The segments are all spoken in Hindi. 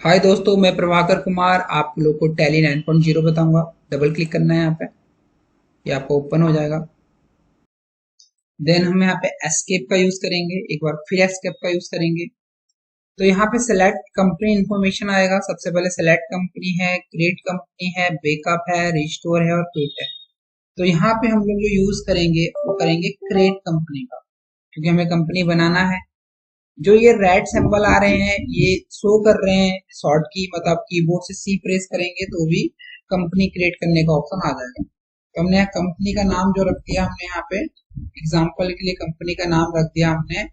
हाय दोस्तों, मैं प्रभाकर कुमार आप लोग को टैली 9.0 बताऊंगा। डबल क्लिक करना है यहाँ पे, ये आपको ओपन हो जाएगा। देन हम यहाँ पे एस्केप का यूज करेंगे, एक बार फिर एस्केप का यूज करेंगे। तो यहाँ पे सेलेक्ट कंपनी इन्फॉर्मेशन आएगा। सबसे पहले सेलेक्ट कंपनी है, क्रिएट कंपनी है, बैकअप है, रिस्टोर है और क्विट है। तो यहाँ पे हम लोग जो यूज करेंगे वो करेंगे क्रिएट कंपनी का, क्योंकि हमें कंपनी बनाना है। जो ये रेड सिंबल आ रहे हैं ये शो कर रहे हैं शॉर्ट की, मतलब कीबोर्ड से सी प्रेस करेंगे तो भी कंपनी क्रिएट करने का ऑप्शन आ जाएगा। तो हमने यहाँ कंपनी का नाम जो रख दिया, हमने यहाँ पे एग्जांपल के लिए कंपनी का नाम रख दिया हमने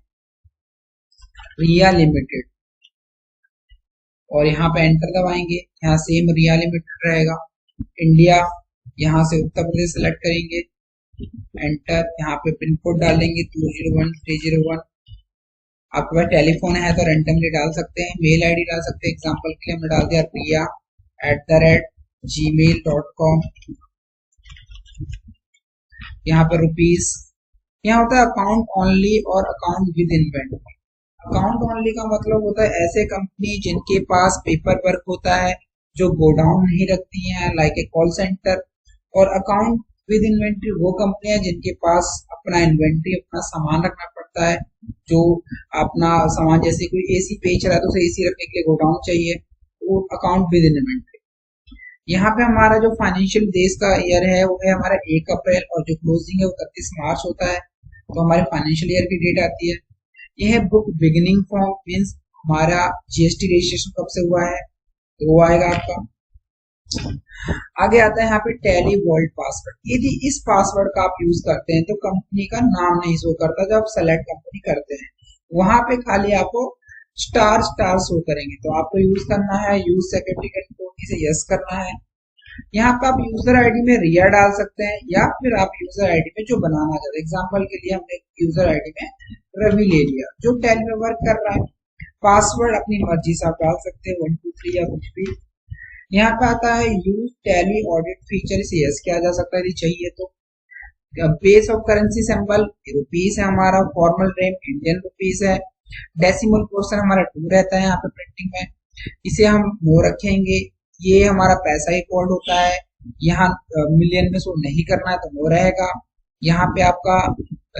रिया लिमिटेड, और यहाँ पे एंटर दबाएंगे। यहाँ सेम रिया लिमिटेड रहेगा। इंडिया, यहाँ से उत्तर प्रदेश सेलेक्ट करेंगे, एंटर। यहाँ पे पिन कोड डालेंगे 201301। आपके पास टेलीफोन है तो रेंडमली डाल सकते हैं, मेल आईडी डाल सकते हैं। एग्जांपल के लिए हमने डाल दिया priya@gmail.com। यहाँ पर रुपीस, यहाँ होता है अकाउंट ओनली और account with inventory. Account only का मतलब होता है ऐसे कंपनी जिनके पास पेपर वर्क होता है, जो गोडाउन नहीं रखती हैं लाइक ए कॉल सेंटर। और अकाउंट विद इन्वेंटरी वो कंपनियां जिनके पास अपना इन्वेंटरी, अपना सामान रखना पड़ता है। जो अपना सामान, जैसे कोई एसी बेच रहा है तो उसे एसी रखने के लिए गोडाउन चाहिए, वो अकाउंट विद इन्वेंटरी। यहाँ पे हमारा जो फाइनेंशियल डेज का ईयर है वो है हमारा 1 अप्रैल, और जो क्लोजिंग है वो 31 मार्च होता है। तो हमारे फाइनेंशियल ईयर की डेट आती है। यह है बुक बिगिनिंग फॉर्म, मीन्स हमारा जीएसटी रजिस्ट्रेशन कब से हुआ है, तो वो आएगा आपका। आगे आता है यहाँ पे टैली वर्ल्ड पासवर्ड। यदि इस पासवर्ड का आप यूज करते हैं तो कंपनी का नाम नहीं शो करता। जब आप सेलेक्ट कंपनी करते हैं वहां पे खाली आपको स्टार स्टार शो करेंगे। तो आपको यूज करना है, यूज सिक्योरिटी कंट्रोल से यस करना है। यहाँ पे आप यूजर आईडी में रिया डाल सकते हैं, या फिर आप यूजर आईडी में जो बनाना चाहते हैं। एग्जाम्पल के लिए हमने यूजर आईडी में रवि ले लिया जो टैली में वर्क कर रहा है। पासवर्ड अपनी मर्जी से आप डाल सकते हैं, 123 या कुछ भी। यहाँ पे आता है यूज टैली ऑडिट फीचर, इसे यस किया जा सकता है यदि चाहिए तो। Base of currency symbol rupees है हमारा, फॉर्मल रेम इंडियन रुपीस है, डेसिमल पोर्शन हमारा 2 रहता है यहाँ पे प्रिंटिंग में, इसे हम नो रखेंगे। ये हमारा पैसा ही कोड होता है, यहाँ मिलियन में शो नहीं करना है तो नो रहेगा। यहाँ पे आपका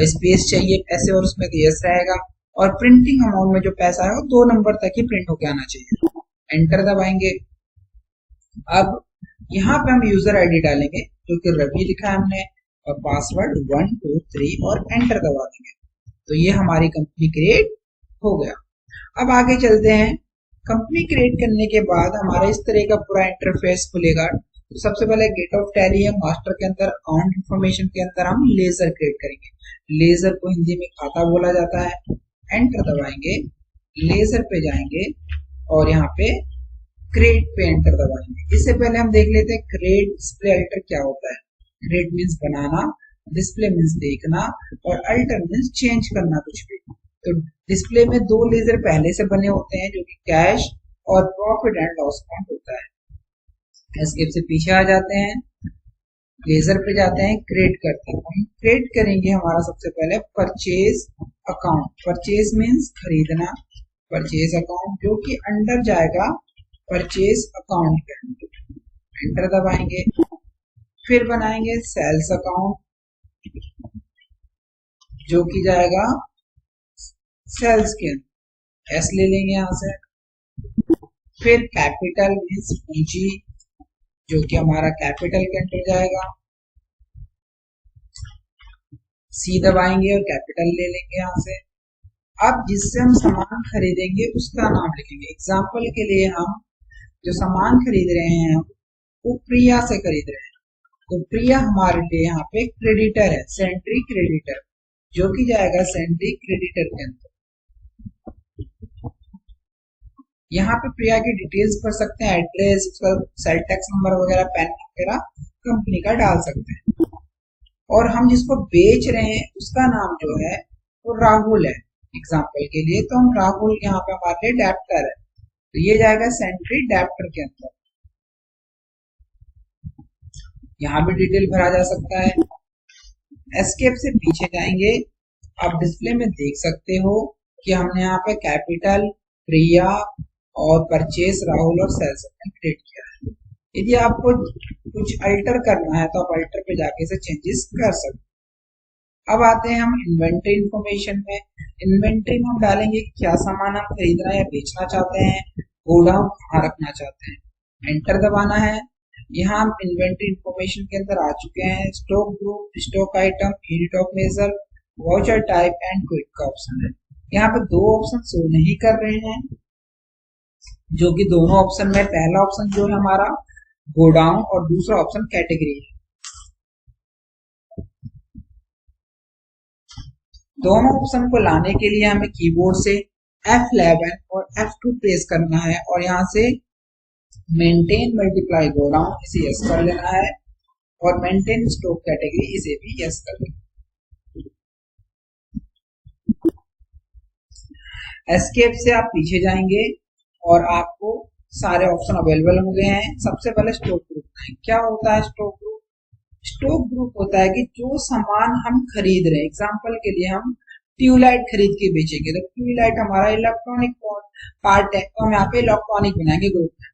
स्पेस चाहिए पैसे और उसमें तो यस रहेगा। और प्रिंटिंग अमाउंट में जो पैसा है वो 2 नंबर तक ही प्रिंट होके आना चाहिए। एंटर दबाएंगे। अब यहाँ पे हम यूजर आईडी डालेंगे जो कि रवि लिखा है हमने, और पासवर्ड 123 और एंटर दबा देंगे। तो ये हमारी कंपनी क्रिएट हो गया। अब आगे चलते हैं। कंपनी क्रिएट करने के बाद हमारा इस तरह का पूरा इंटरफेस खुलेगा। तो सबसे पहले गेट ऑफ टैली है, मास्टर के अंदर अकाउंट इंफॉर्मेशन के अंदर हम लेजर क्रिएट करेंगे। लेजर को हिंदी में खाता बोला जाता है। एंटर दबाएंगे, लेजर पे जाएंगे और यहाँ पे क्रिएट पे एंटर दबाएंगे। इससे पहले हम देख लेते हैं क्रिएट डिस्प्ले अल्टर क्या होता है। क्रिएट मीन्स बनाना, डिस्प्ले मीन्स देखना, और अल्टर मीन्स चेंज करना कुछ भी। तो डिस्प्ले में 2 लेजर पहले से बने होते हैं जो कि कैश और प्रॉफिट एंड लॉस अकाउंट होता है। एस्केप से पीछे आ जाते हैं, लेजर पे जाते हैं, क्रिएट करते हैं। हम क्रिएट करेंगे हमारा सबसे पहले परचेज अकाउंट। परचेज मीन्स खरीदना, परचेज अकाउंट जो कि अंडर जाएगा परचेज अकाउंट के अंदर। एंटर दबाएंगे। फिर बनाएंगे सेल्स अकाउंट जो कि जाएगा सेल्स के अंदर, एस ले लेंगे यहां से। फिर कैपिटल मीन्स पूंजी जो कि हमारा कैपिटल के अंदर जाएगा, सी दबाएंगे और कैपिटल ले लेंगे यहां से। अब जिससे हम सामान खरीदेंगे उसका नाम लिखेंगे। एग्जाम्पल के लिए हम जो सामान खरीद रहे हैं वो प्रिया से खरीद रहे हैं, तो प्रिया हमारे लिए यहाँ पे क्रेडिटर है, सेंट्री क्रेडिटर, जो कि जाएगा सेंट्री क्रेडिटर के अंदर। यहाँ पे प्रिया की डिटेल्स भर सकते हैं, एड्रेस, उसका सेल टैक्स नंबर वगैरह, पैन वगैरह कंपनी का डाल सकते हैं। और हम जिसको बेच रहे हैं उसका नाम जो है वो राहुल है एग्जाम्पल के लिए, तो हम राहुल यहाँ पे हमारे लिए डेप्टर है, तो ये जाएगा सेंट्री डेप्टर के अंदर। यहाँ भी डिटेल भरा जा सकता है। एस्केप से पीछे जाएंगे। आप डिस्प्ले में देख सकते हो कि हमने यहाँ पे कैपिटल, प्रिया और परचेज राहुल और सेल्स ने क्रिएट किया है। यदि आपको कुछ अल्टर करना है तो आप अल्टर पे जाके इसे चेंजेस कर सकते हैं। अब आते हैं हम इन्वेंटरी इंफॉर्मेशन में। इन्वेंटरी में हम डालेंगे कि क्या सामान हम खरीदना या बेचना चाहते हैं, गोडाउन कहाँ रखना चाहते हैं। एंटर दबाना है। यहाँ हम इन्वेंटरी इंफॉर्मेशन के अंदर आ चुके हैं। Stock group, stock item, unit of measure, voucher type and quick का ऑप्शन है। यहाँ पे दो ऑप्शन शो नहीं कर रहे हैं, जो कि दोनों ऑप्शन में पहला ऑप्शन जो है हमारा गोडाउन और दूसरा ऑप्शन कैटेगरी है। दोनों ऑप्शन को लाने के लिए हमें कीबोर्ड से F11 और F2 प्रेस करना है और यहाँ से मेंटेन मल्टीप्लाई गोडाउन इसे यस कर लेना है और मेंटेन स्टॉक कैटेगरी इसे भी यस कर लेना है। एस्केप से आप पीछे जाएंगे और आपको सारे ऑप्शन अवेलेबल हो गए हैं। सबसे पहले स्टॉक ग्रुप है। क्या होता है स्टॉक ग्रुप? स्टॉक ग्रुप होता है कि जो सामान हम खरीद रहे हैं, एग्जांपल के लिए हम ट्यूबलाइट खरीद के बेचेंगे तो ट्यूबलाइट हमारा इलेक्ट्रॉनिक पार्ट है, तो हम यहाँ पे इलेक्ट्रॉनिक बनाएंगे ग्रुप में।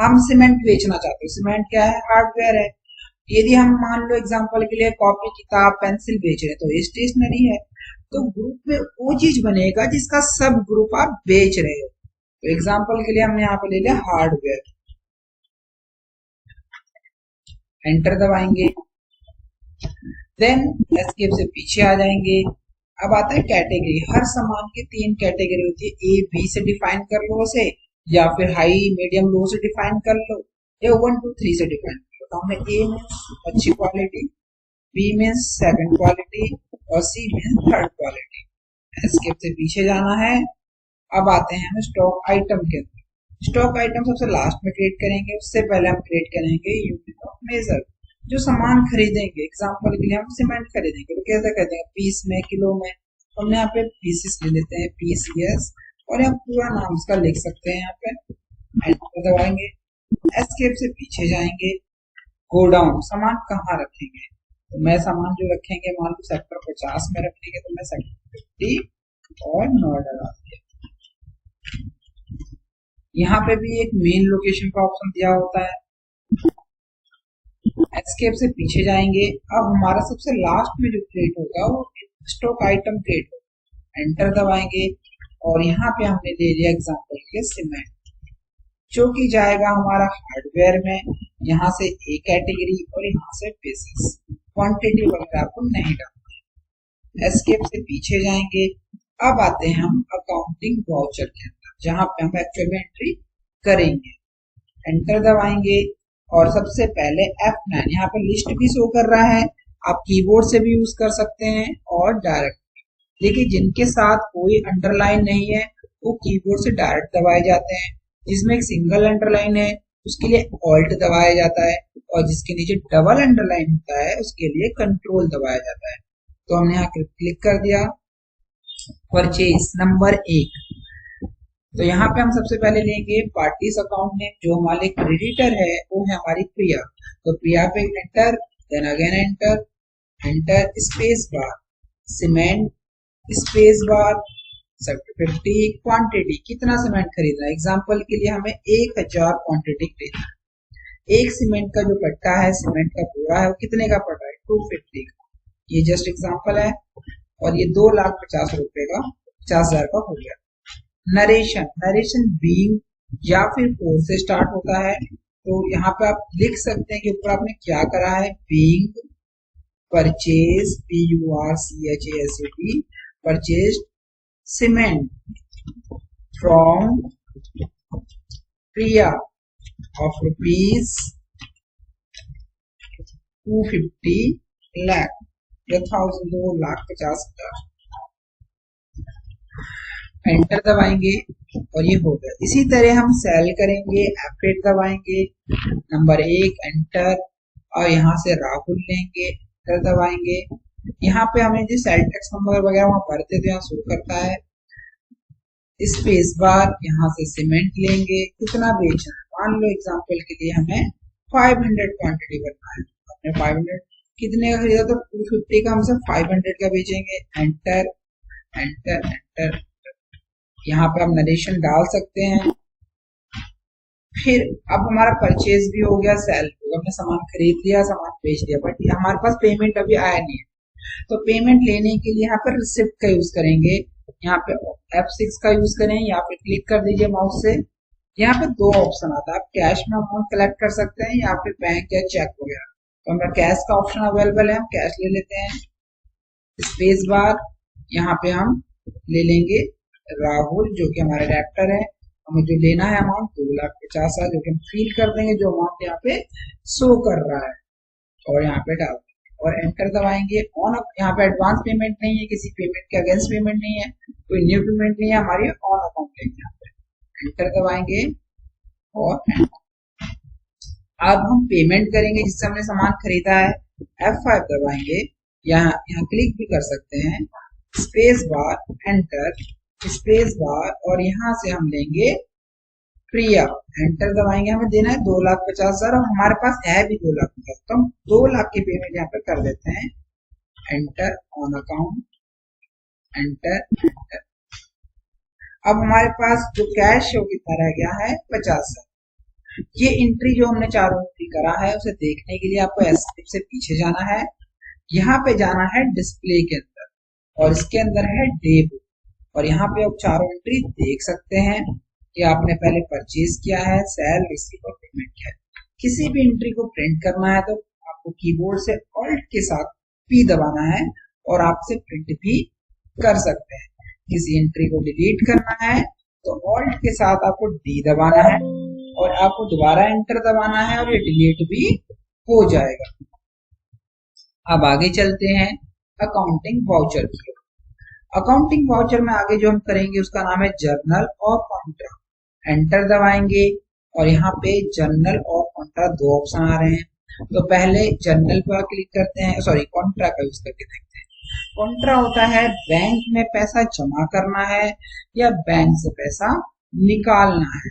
हम सीमेंट बेचना चाहते हैं, सीमेंट क्या है? हार्डवेयर है। यदि हम मान लो एग्जांपल के लिए कॉपी, किताब, पेंसिल बेच रहे हैं तो ये स्टेशनरी है। तो ग्रुप में वो चीज बनेगा जिसका सब ग्रुप आप बेच रहे हो। तो एग्जांपल के लिए हमने यहाँ पे ले लिया हार्डवेयर। एंटर दबाएंगे, देन एस्केप से पीछे आ जाएंगे। अब आता है कैटेगरी। हर सामान की तीन कैटेगरी होती है। ए बी से डिफाइन कर लो उसे, या फिर हाई मीडियम लो से डिफाइन कर लो, या 1 2 3 से डिफाइन कर लो। तो हमने ए मीन्स अच्छी quality, B means second quality और C means third quality. Escape से पीछे जाना है। अब आते हैं हम स्टॉक आइटम के अंदर। स्टॉक आइटम सबसे लास्ट में क्रिएट करेंगे, उससे पहले हम क्रिएट करेंगे यूनिट ऑफ मेजर। जो सामान खरीदेंगे, एग्जांपल के लिए हम सीमेंट खरीदेंगे तो कैसे खरीदेंगे? पीस में, किलो में। तो हम यहाँ पे पीसेस ले लेते हैं, PCS, और यहाँ पूरा नाम उसका लिख सकते हैं। यहाँ पे एंटर दबाएंगे, एस्केप से पीछे जाएंगे। गोडाउन, सामान कहाँ रखेंगे? तो मैं सामान जो रखेंगे मान लो सेक्टर 50 में रखेंगे तो मैं सेक्टर 50 और नोएडा डाल दिया। यहाँ पे भी एक मेन लोकेशन का ऑप्शन दिया होता है। एस्केप से पीछे जाएंगे। अब हमारा सबसे लास्ट में जो क्रिएट होगा वो स्टॉक आइटम क्रिएट होगा। एंटर दबाएंगे और यहाँ पे हमने ले लिया एग्जांपल के सीमेंट, जो कि जाएगा हमारा हार्डवेयर में। यहाँ से ए कैटेगरी और यहाँ से पीसेस। क्वांटिटी वगैरह आपको नहीं डालना। एस्केप से पीछे जाएंगे। अब आते हैं हम अकाउंटिंग वाउचर के अंदर, जहाँ पे हम एक्चुअल में एंट्री करेंगे। एंटर दबाएंगे और सबसे पहले F9, यहाँ पे लिस्ट भी शो कर रहा है। आप कीबोर्ड से भी यूज कर सकते हैं और डायरेक्ट। लेकिन जिनके साथ कोई अंडरलाइन नहीं है वो कीबोर्ड से डायरेक्ट दबाए जाते हैं। जिसमें एक सिंगल अंडरलाइन है उसके लिए ऑल्ट दबाया जाता है, और जिसके नीचे डबल अंडरलाइन होता है उसके लिए कंट्रोल दबाया जाता है। तो हमने यहाँ क्लिक कर दिया। परचेज नंबर 1, तो यहाँ पे हम सबसे पहले लेंगे पार्टीज अकाउंट में। जो हमारे क्रेडिटर है वो है हमारी प्रिया। तो प्रिया पे enter, then again enter, enter space bar, cement space bar, sector 50, quantity कितना सीमेंट खरीदना है। एग्जांपल के लिए हमें 1000 क्वांटिटी खरीदना है। एक सीमेंट का जो कट्टा है, सीमेंट का पूरा है, वो कितने का पड़ रहा है? 250 का। ये जस्ट एग्जांपल है और ये 2,50,000 रुपए का, 50,000 का हो गया। नरेशन, नरेशन बीइंग या फिर फोर से स्टार्ट होता है। तो यहाँ पे आप लिख सकते हैं कि ऊपर आपने क्या करा है। Being purchase, PURCHASED, purchase cement from Priya of rupees 250 lakh, 2,50,000। Enter दबाएंगे और ये हो गया। इसी तरह हम सेल करेंगे। F8 दबाएंगे, नंबर 1 एंटर, और यहाँ से राहुल लेंगे, एंटर दबाएंगे। यहाँ पे हमें जो सेल टैक्स नंबर वगैरह वहां भरते तो यहाँ शो करता है। स्पेस बार, यहाँ से सीमेंट लेंगे, कितना बेचना है। मान लो एग्जांपल के लिए हमें 500 क्वांटिटी करना है। हमने 500 कितने का खरीदा? तो 250 का, हम सब 500 का बेचेंगे। Enter enter enter. यहाँ पे आप नरेशन डाल सकते हैं। फिर अब हमारा परचेज भी हो गया, सेल भी, हमने सामान खरीद लिया, सामान बेच दिया, बट हमारे पास पेमेंट अभी आया नहीं है। तो पेमेंट लेने के लिए यहाँ पर रिसिप्ट का यूज करेंगे। यहाँ पे F6 का यूज करें या फिर क्लिक कर दीजिए माउस से। यहाँ पे दो ऑप्शन आता है, आप कैश में अमाउंट कलेक्ट कर सकते हैं या फिर बैंक या चेक वगैरह। तो हमारा कैश का ऑप्शन अवेलेबल है, हम कैश ले लेते हैं। स्पेस बार, यहाँ पे हम ले लेंगे राहुल जो कि हमारे डायरेक्टर है। हमें जो लेना है अमाउंट 2,50,000, जो कि हम फील कर देंगे जो अमाउंट यहाँ पे शो कर रहा है, और यहाँ पे डाल और एंटर दबाएंगे। ऑन, यहाँ पे एडवांस पेमेंट नहीं है, किसी पेमेंट के अगेंस्ट पेमेंट नहीं है, कोई न्यू पेमेंट नहीं है, हमारी ऑन अकाउंट लेंगे। यहाँ पे एंटर दबाएंगे और अब हम पेमेंट करेंगे जिससे हमने सामान खरीदा है। F5 दबाएंगे, यहाँ क्लिक भी कर सकते हैं, स्पेस बार, एंटर, स्पेस बार, और यहाँ से हम लेंगे प्रिया, एंटर दबाएंगे। हमें देना है 2,50,000 और हमारे पास है भी 2,50,000, तो हम 2 लाख की पेमेंट यहाँ पे कर देते हैं। Enter, on account, enter, enter. अब हमारे पास जो कैश है वो कितना रह गया है, 50,000। ये एंट्री जो हमने चारों एंट्री करा है उसे देखने के लिए आपको एस्केप से पीछे जाना है, यहाँ पे जाना है डिस्प्ले के अंदर, और इसके अंदर है डे बुक, और यहाँ पे आप चारों एंट्री देख सकते हैं कि आपने पहले परचेज किया है, सेल, रिसीव और पेमेंट किया है। किसी भी एंट्री को प्रिंट करना है तो आपको कीबोर्ड से ऑल्ट के साथ P दबाना है और आपसे प्रिंट भी कर सकते हैं। किसी एंट्री को डिलीट करना है तो ऑल्ट के साथ आपको D दबाना है और आपको दोबारा एंटर दबाना है और ये डिलीट भी हो जाएगा। अब आगे चलते हैं अकाउंटिंग वाउचर की ओर। अकाउंटिंग वाउचर में आगे जो हम करेंगे उसका नाम है जर्नल और कॉन्ट्रा। एंटर दबाएंगे और यहाँ पे जर्नल और कॉन्ट्रा दो ऑप्शन आ रहे हैं। तो पहले जर्नल पर क्लिक करते हैं, सॉरी कॉन्ट्रा का यूज करके देखते हैं। कॉन्ट्रा होता है बैंक में पैसा जमा करना है या बैंक से पैसा निकालना है।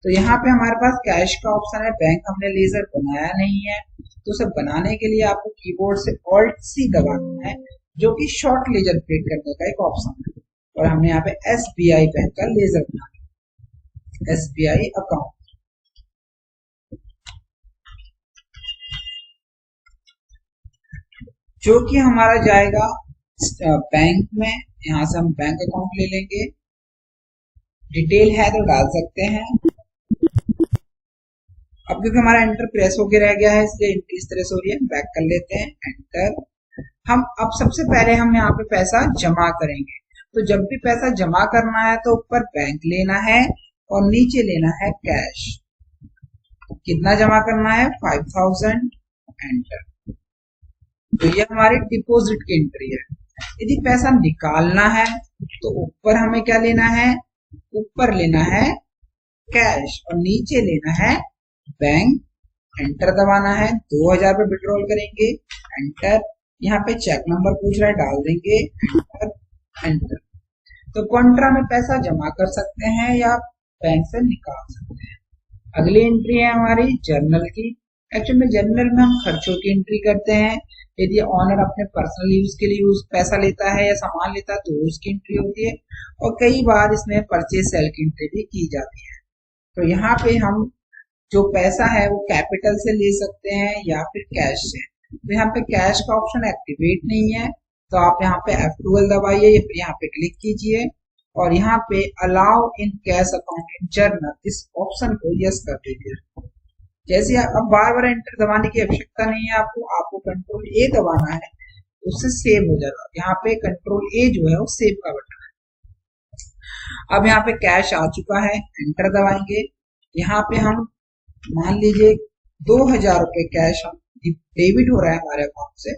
तो यहाँ पे हमारे पास कैश का ऑप्शन है, बैंक हमने लेजर बनाया नहीं है, तो उसे बनाने के लिए आपको कीबोर्ड से Alt C दबाना है, जो कि शॉर्ट लेजर क्रिएट करने का एक ऑप्शन है। और हमने यहाँ पे SBI बैंक का लेजर बनाया, SBI अकाउंट। जो कि हमारा जाएगा बैंक में, यहाँ से हम बैंक अकाउंट ले लेंगे। डिटेल है तो डाल सकते हैं। अब क्योंकि हमारा एंटर प्रेस होके रह गया है इसलिए एंट्री इस तरह से हो रही है, बैक कर लेते हैं, एंटर। हम अब सबसे पहले हम यहाँ पे पैसा जमा करेंगे। तो जब भी पैसा जमा करना है तो ऊपर बैंक लेना है और नीचे लेना है कैश। कितना जमा करना है, 5,000, एंटर। तो ये हमारी डिपॉजिट की एंट्री है। यदि पैसा निकालना है तो ऊपर हमें क्या लेना है, ऊपर लेना है कैश और नीचे लेना है बैंक। एंटर दबाना है, 2,000 पे विड्रॉल करेंगे, एंटर। यहाँ पे चेक नंबर पूछ रहा है, डाल देंगे, एंटर, एंटर। तो कॉन्ट्रा में पैसा जमा कर सकते हैं या बैंक से निकाल सकते हैं। अगली एंट्री है हमारी जर्नल की। एक्चुअली में जर्नल में हम खर्चों की एंट्री करते हैं। यदि ऑनर अपने पर्सनल यूज के लिए पैसा लेता है या सामान लेता है तो उसकी एंट्री होती है, और कई बार इसमें परचेज सेल की एंट्री भी की जाती है। तो यहाँ पे हम जो पैसा है वो कैपिटल से ले सकते हैं या फिर कैश से। तो यहाँ पे कैश का ऑप्शन एक्टिवेट नहीं है, तो आप यहाँ पे F12 दबाइए, यहाँ पे क्लिक कीजिए और यहाँ पे allow in cash account in journal, इस ऑप्शन को यस कर दीजिए। जैसे अब बार बार एंटर दबाने की आवश्यकता नहीं है आपको कंट्रोल A दबाना है, उससे सेव हो जाएगा। यहाँ पे कंट्रोल A जो है वो सेव का बटन है। अब यहाँ पे कैश आ चुका है, एंटर दबाएंगे। यहाँ पे हम मान लीजिए 2,000 रुपए कैश डेबिट हो रहा है हमारे अकाउंट से,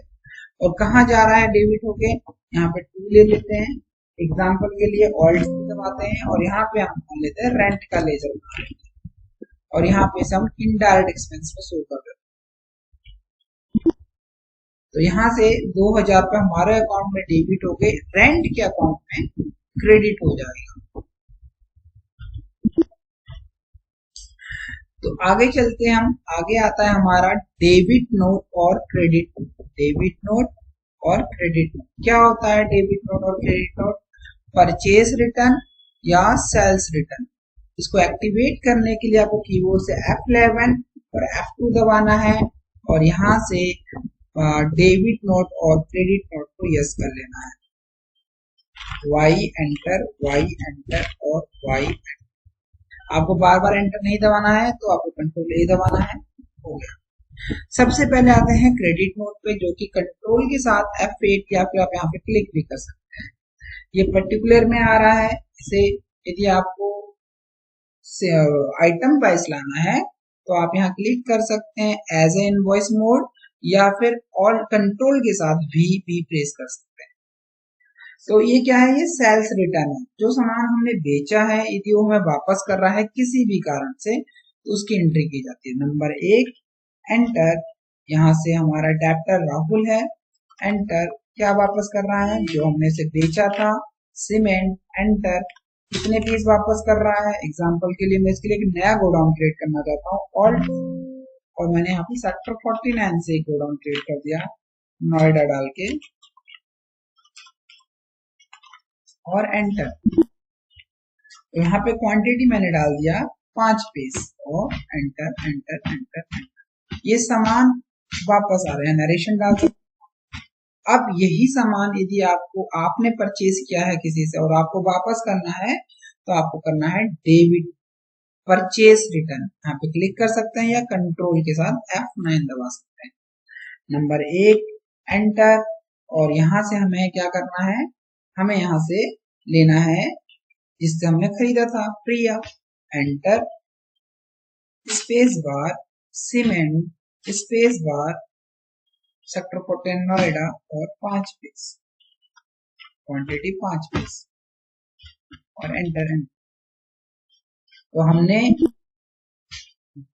और कहाँ जा रहा है डेबिट होके, यहाँ पे 2 ले लेते हैं एग्जाम्पल के लिए, ऑल्ट दबाते हैं और यहाँ पे हम मान लेते हैं रेंट का लेजर बना लेते हैं, और यहाँ पे से हम इनडायरेक्ट एक्सपेंस में शो कर देते हैं। तो यहाँ से 2,000 रुपए हमारे अकाउंट में डेबिट हो गए, रेंट के अकाउंट में क्रेडिट हो जाएगा। तो आगे चलते हैं हम, आगे आता है हमारा डेबिट नोट और क्रेडिट नोट। डेबिट नोट और क्रेडिट नोट क्या होता है, डेबिट नोट और क्रेडिट नोट, परचेज रिटर्न या सेल्स रिटर्न, इसको एक्टिवेट करने के लिए आपको कीबोर्ड से F11 और F2 दबाना है और यहाँ से डेबिट नोट और क्रेडिट नोट को यस कर लेना है। Y एंटर और Y एंटर। आपको बार बार एंटर नहीं दबाना है तो आपको कंट्रोल A दबाना है। हो गया। सबसे पहले आते हैं क्रेडिट नोट पे, जो कि कंट्रोल के साथ F8 या फिर आप यहाँ पे क्लिक भी कर सकते हैं। ये पर्टिकुलर में आ रहा है। इसे यदि आपको आइटम वाइज लाना है तो आप यहाँ क्लिक कर सकते हैं एज ए इनवॉइस मोड, या फिर ऑल कंट्रोल के साथ भी प्रेस कर सकते हैं। तो ये क्या है, ये सेल्स रिटर्न है। जो सामान हमने बेचा है यदि वो हमें वापस कर रहा है किसी भी कारण से तो उसकी एंट्री की जाती है। नंबर 1 एंटर, यहाँ से हमारा डेप्टर राहुल है, एंटर क्या वापस कर रहा है, जो हमने से बेचा था सीमेंट, एंटर कितने पीस वापस कर रहा है। एग्जांपल के लिए मैं इसके लिए एक नया गोडाउन क्रिएट करना चाहता हूँ, ऑल्ट, और मैंने यहाँ पे सेक्टर 49 से एक गोडाउन क्रिएट कर दिया नोएडा डाल के और एंटर। तो यहाँ पे क्वांटिटी मैंने डाल दिया 5 पीस और एंटर एंटर एंटर एंटर। ये सामान वापस आ रहे हैं, नरेशन डाल सकते। अब यही सामान यदि आपने परचेज किया है किसी से और आपको वापस करना है तो आपको करना है डेबिट परचेज रिटर्न। यहाँ पे क्लिक कर सकते हैं या कंट्रोल के साथ F9 दबा सकते हैं। नंबर 1 एंटर, और यहाँ से हमें क्या करना है, हमें यहाँ से लेना है जिससे हमने खरीदा था Priya, enter space bar cement space bar sector 14 Noida और 5 पीस, क्वांटिटी 5 पीस और एंटर एंटर। तो हमने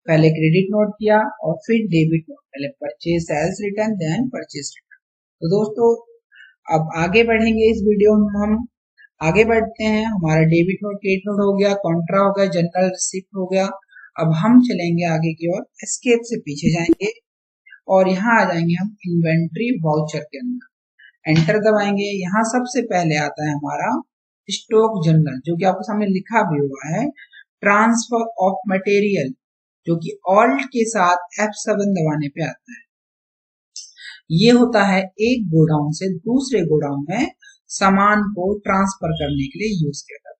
पहले क्रेडिट नोट किया और फिर डेबिट नोट, पहले purchase sales return then purchase return. तो दोस्तों अब आगे बढ़ेंगे इस वीडियो में, हम आगे बढ़ते हैं। हमारा डेबिट नोट क्रेडिट नोट हो गया, कॉन्ट्रा हो गया, जनरल रिसिप्ट हो गया। अब हम चलेंगे आगे की ओर, एस्केप से पीछे जाएंगे और यहाँ आ जाएंगे हम इन्वेंट्री वाउचर के अंदर, एंटर दबाएंगे। यहाँ सबसे पहले आता है हमारा स्टॉक जनरल, जो कि आपको सामने लिखा भी हुआ है ट्रांसफर ऑफ मटेरियल, जो कि ऑल्ट के साथ F7 दबाने पे आता है। ये होता है एक गोडाउन से दूसरे गोडाउन में सामान को ट्रांसफर करने के लिए यूज किया जाता है।